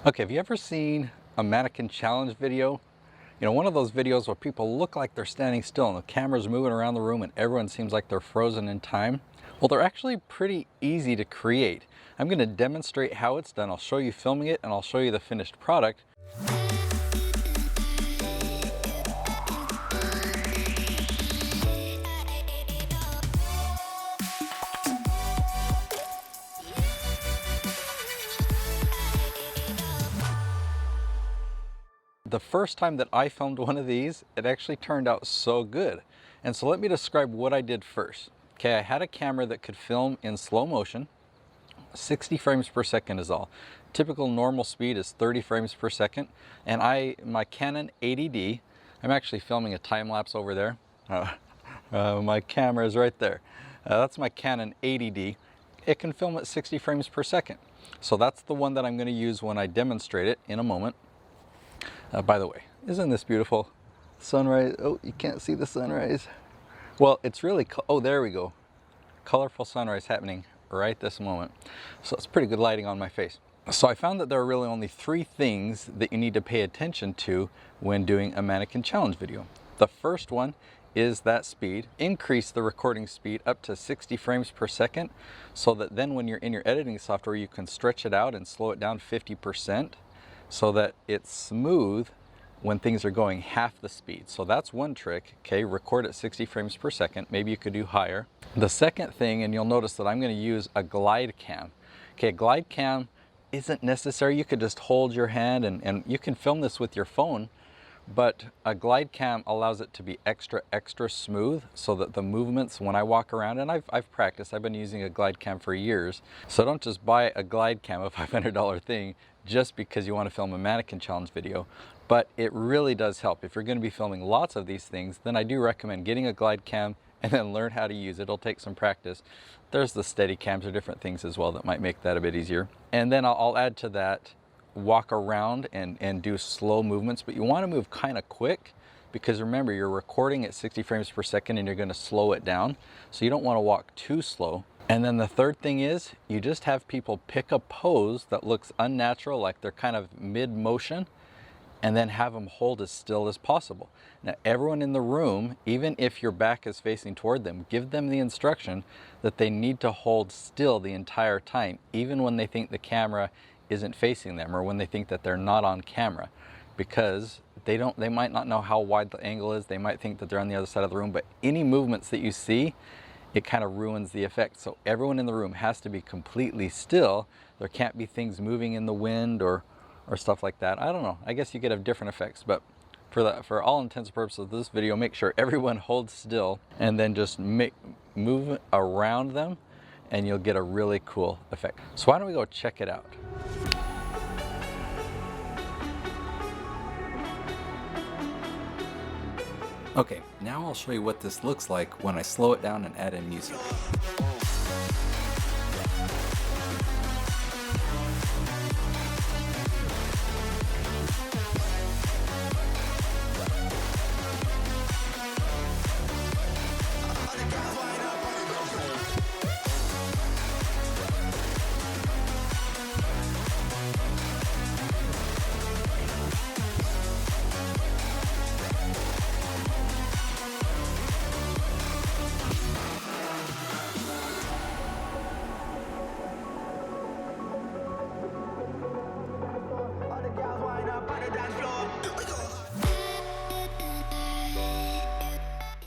Okay, have you ever seen a mannequin challenge video? You know, one of those videos where people look like they're standing still and the camera's moving around the room and everyone seems like they're frozen in time? Well, they're actually pretty easy to create. I'm going to demonstrate how it's done. I'll show you filming it and I'll show you the finished product. The first time that I filmed one of these, it actually turned out so good. And so let me describe what I did first. Okay, I had a camera that could film in slow motion. 60 frames per second is all. Typical normal speed is 30 frames per second. And my Canon 80D, I'm actually filming a time lapse over there. My camera is right there. That's my Canon 80D. It can film at 60 frames per second. So that's the one that I'm going to use when I demonstrate it in a moment. By the way, isn't this beautiful? Sunrise. Oh, you can't see the sunrise. Well, it's really, oh, there we go. Colorful sunrise happening right this moment. So it's pretty good lighting on my face. So I found that there are really only three things that you need to pay attention to when doing a mannequin challenge video. The first one is that speed. Increase the recording speed up to 60 frames per second so that then when you're in your editing software, you can stretch it out and slow it down 50%. So that it's smooth when things are going half the speed. So that's one trick, okay? Record at 60 frames per second. Maybe you could do higher. The second thing, and you'll notice that I'm gonna use a glide cam. Okay, a glide cam isn't necessary. You could just hold your hand and you can film this with your phone, but a glide cam allows it to be extra smooth so that the movements when I walk around, and I've practiced, I've been using a glide cam for years. So don't just buy a glide cam, a $500 thing, just because you want to film a mannequin challenge video, but it really does help. If you're going to be filming lots of these things, then I do recommend getting a glide cam and then learn how to use it. It'll take some practice. There's the steady cams or different things as well that might make that a bit easier. And then I'll add to that, walk around and do slow movements, but you want to move kind of quick because remember, you're recording at 60 frames per second and you're going to slow it down. So you don't want to walk too slow. And then the third thing is you just have people pick a pose that looks unnatural, like they're kind of mid-motion, and then have them hold as still as possible. Now, everyone in the room, even if your back is facing toward them, give them the instruction that they need to hold still the entire time, even when they think the camera isn't facing them or when they think that they're not on camera, because they might not know how wide the angle is. They might think that they're on the other side of the room, but any movements that you see, it kind of ruins the effect. So everyone in the room has to be completely still. There can't be things moving in the wind or stuff like that. I don't know. I guess you could have different effects, but for all intents and purposes of this video, make sure everyone holds still and then just move around them and you'll get a really cool effect. So why don't we go check it out? Okay, now I'll show you what this looks like when I slow it down and add in music.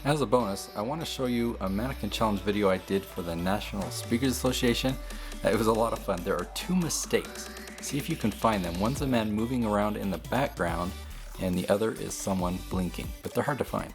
As a bonus, I want to show you a mannequin challenge video I did for the National Speakers Association. It was a lot of fun. There are two mistakes. See if you can find them. One's a man moving around in the background and the other is someone blinking, but they're hard to find.